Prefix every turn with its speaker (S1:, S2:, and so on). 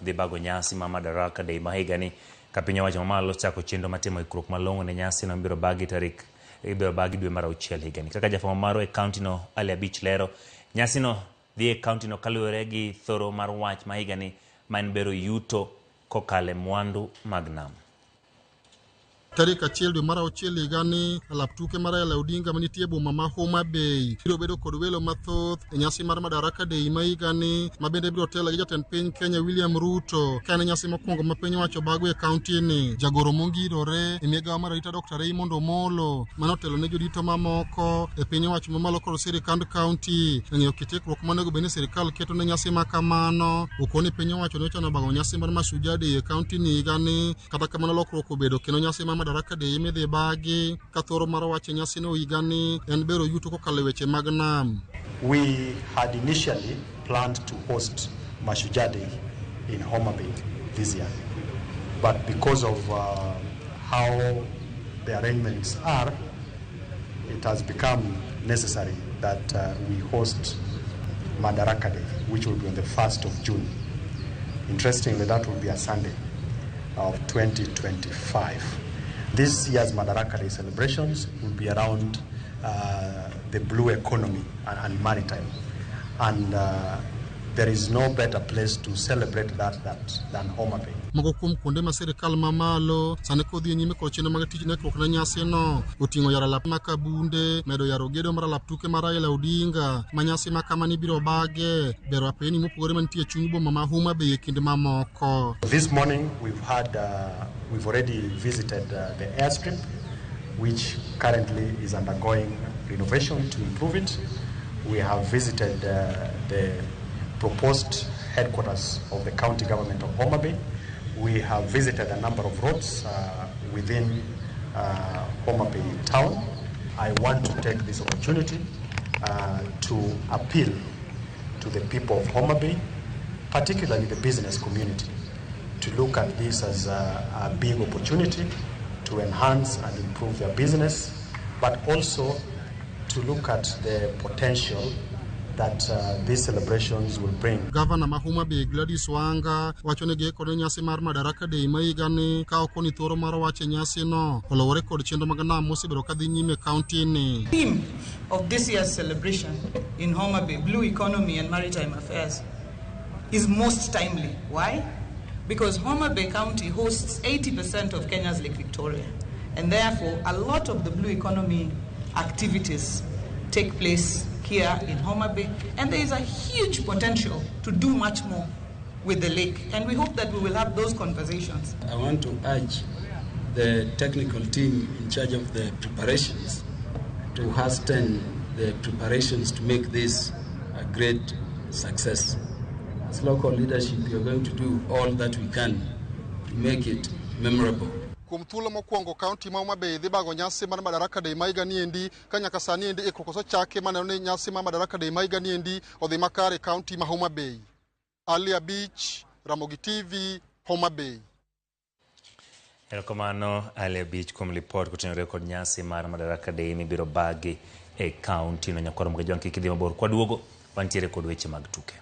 S1: dhi bago nyasi ma Madaraka Day ma higani ka piny owacho mamalo chako chenro matimo ikruok malong'o ne nyasi no ibiro bagi dwe mar 6 higani. Kaka jafwambo maro e kaunti no Ali Abich lero, nyasi no dhi e kaunti no kaluwore gi thoro mar wach ma higani ma en bero yuto kokale mwandu mag nam.
S2: Tarik 1 dwe mar 6 higani alap tuke mar Raila Odinga manitie boma ma Homa Bay biro bedo kod welo mathoth e nyasi mar Madaraka Day ma higani ma bende biro telo gi jatend piny Kenya William Ruto ka en nyasi mokwongo ma piny owacho bago e kaunti ni. Jagoro mongirore e migawo mar arita Dr. Raymond Omolo manotelo ne jodito mamoko e piny owacho mamalo kod sirikand kaunti ng'eyo kit ikruok monego bed ni sirikal keto ne nyasi ma kamano. Okoni piny owacho ne ochano bago nyasi mar Mashujaa Day e kaunti ni higani, kata kamano lokruok obedo kendo nyasi ma Madaraka Day midhi bagi ka thoro mar wach nyasi no higani en bero yuto kokalo weche mag nam.
S3: We had initially planned to host Mashujaa Day in Homa Bay this year, but because of how the arrangements are, it has become necessary that we host Madaraka Day, which will be on the 1st of June. Interestingly, that will be a Sunday of 2025. This year's Madaraka Day celebrations will be around the blue economy and maritime. And there is no better place to celebrate that than Homa Bay.
S2: Moko kuom kuonde ma sirikal mamalo sani kodhi nyime kod chenro mag tich nekruok na nyasi no oting'o yaro alap makabunde, medo yaro gedo mar alap tuke mar Raila Odinga ma nyasi ma kama ni biro bage, bero apeni mopogore mantie chuny boma ma Homa Bay e kinde mamoko.
S3: This morning we've already visited the airstrip, which currently is undergoing renovation to improve it. We have visited the proposed headquarters of the county government of Homa Bay. We have visited a number of roads within Homa Bay town. I want to take this opportunity to appeal to the people of Homa Bay, particularly the business community, to look at this as a big opportunity to enhance and improve their business, but also to look at the potential that these celebrations will bring.
S2: Governor ma Homa Bay Gladys Wanga wacho ne ge kod nyasi mar Madaraka Day ma higani ka okoni thoro mar wach nyasi no olowore kod chenro mag nam mosebiro ka dhi nyime kaunti ni.
S4: Theme of this year's celebration in Homa Bay, Blue Economy and Maritime Affairs, is most timely. Why? Because Homa Bay County hosts 80% of Kenya's Lake Victoria, and therefore a lot of the blue economy activities take place here in Homa Bay, and there is a huge potential to do much more with the lake, and we hope that we will have those conversations.
S5: I want to urge the technical team in charge of the preparations to hasten the preparations to make this a great success. As local leadership, we are going to do all that we can to make it memorable.
S2: Kuom thuolo mokwongo kaunti ma Homa Bay dhi bago nyasi mar Madaraka Day ma higani endi ka nyaka sani endi ikruok osechaki maneno ni nyasi mar Madaraka Day ma higani endi odhi makare kaunti ma Homa Bay. Ali Abich, Ramogi TV, Homa Bay.
S1: Erokamano Ali Abich kuom report kutenore kod nyasi mar Madaraka Day mibiro bagi e kaunti no. Nyakwaro mga jwanki kidhi mabor kwa duogo wantiere kod weche mag tuke.